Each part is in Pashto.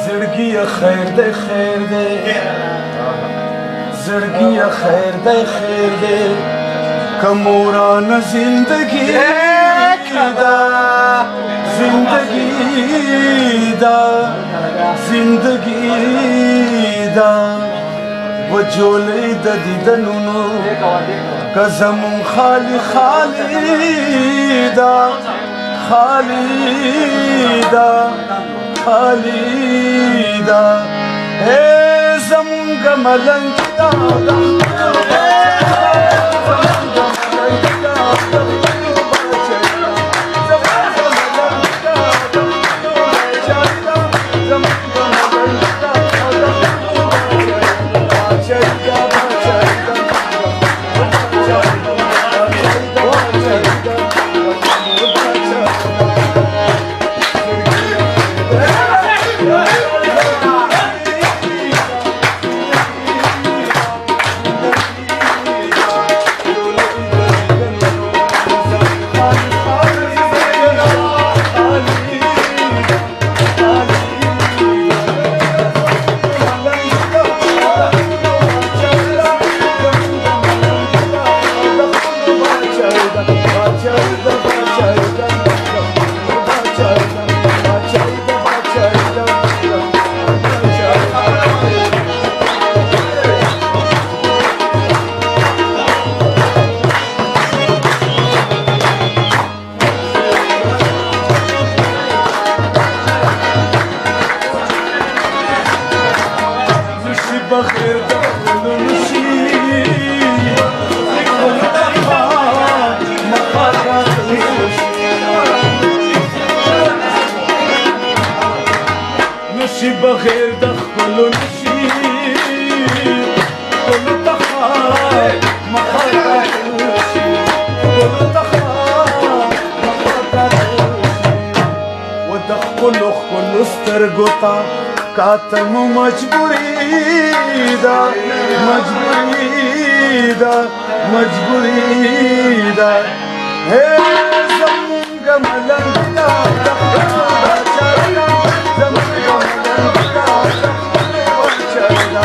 زړګي خیر دی خیر دی زړګي خیر دی خیر دی کموران زندگی دا زندگی دا زندگی دا وجولې د دیدنونو کزمون خالی خالی دا خالی دا خالی دا اے زمونږ ملنګ دا بخیر دخلو نشی نشی بخیر دخلو نشی کل تخا مخاطر نشی کل تخا مخاطر نشی و دخلو خلو سترگوتا کاتم مجبوری دا مجبوری دا مجبوری دا اے زمونږ ملنګ دا دخلو بچایا زمونږ ملنګ دا دخلو بچایا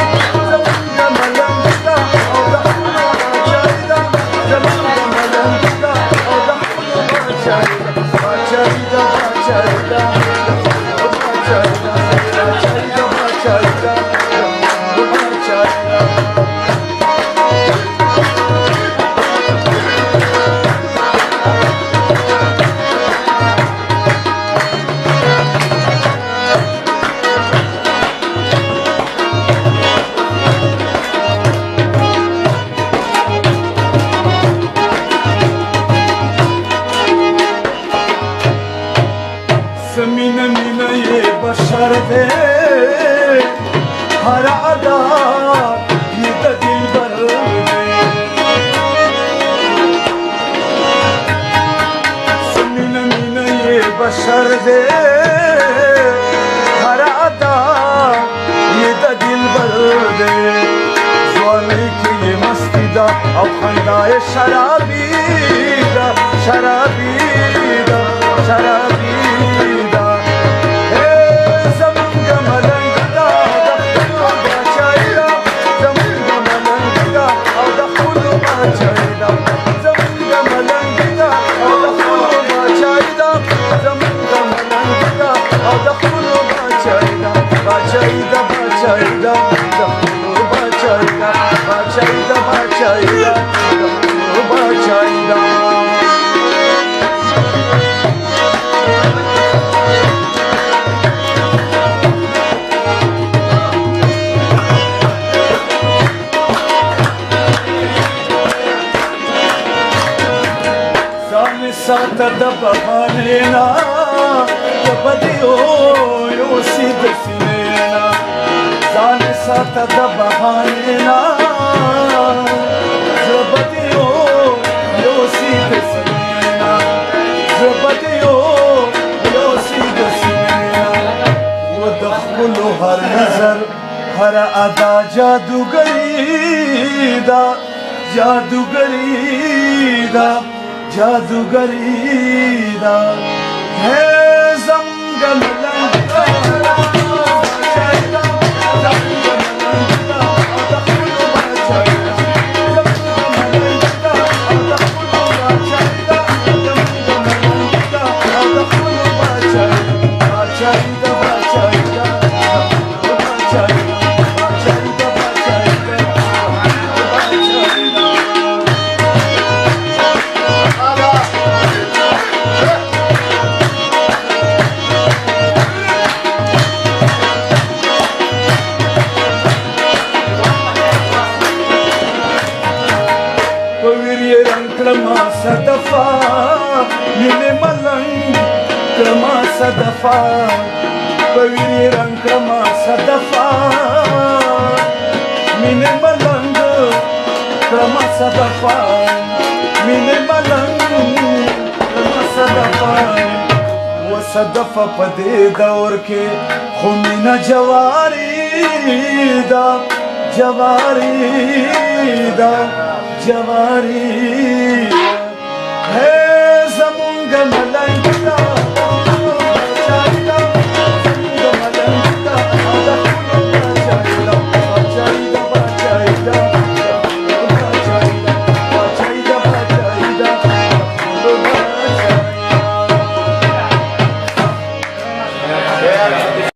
زمونږ ملنګ دا او دخلو بچایا زمونږ ملنګ دا او دخلو بچایا بچایا بچایا مینه مینه یې بشر دی هر ادا یې د دلبر دی مینه مینه یې بشر دی هر ادا یې د دلبر دی ځوانۍ کې یې مستی ده او خندا یې شرابي ده شرابي ده شرابي ساته د بهانې نه د بدیو یوسي د سینې نه ځان ساته د بهانې نه د بدیو یوسي د سینې نه د بدیو یوسي د سینې نه و د خپلو هر نظر هر ادا جادوګري ده جادوګري ده جادوگری دا ہے زمگم لنگا صدفه په وینې رنګ کړمه صدفه مینې ملنګ کړمه صدفه مینې ملنګ کړمه صدفه و صدفه په دې دور کې خو مینه جواري ده جواري ده جواري ده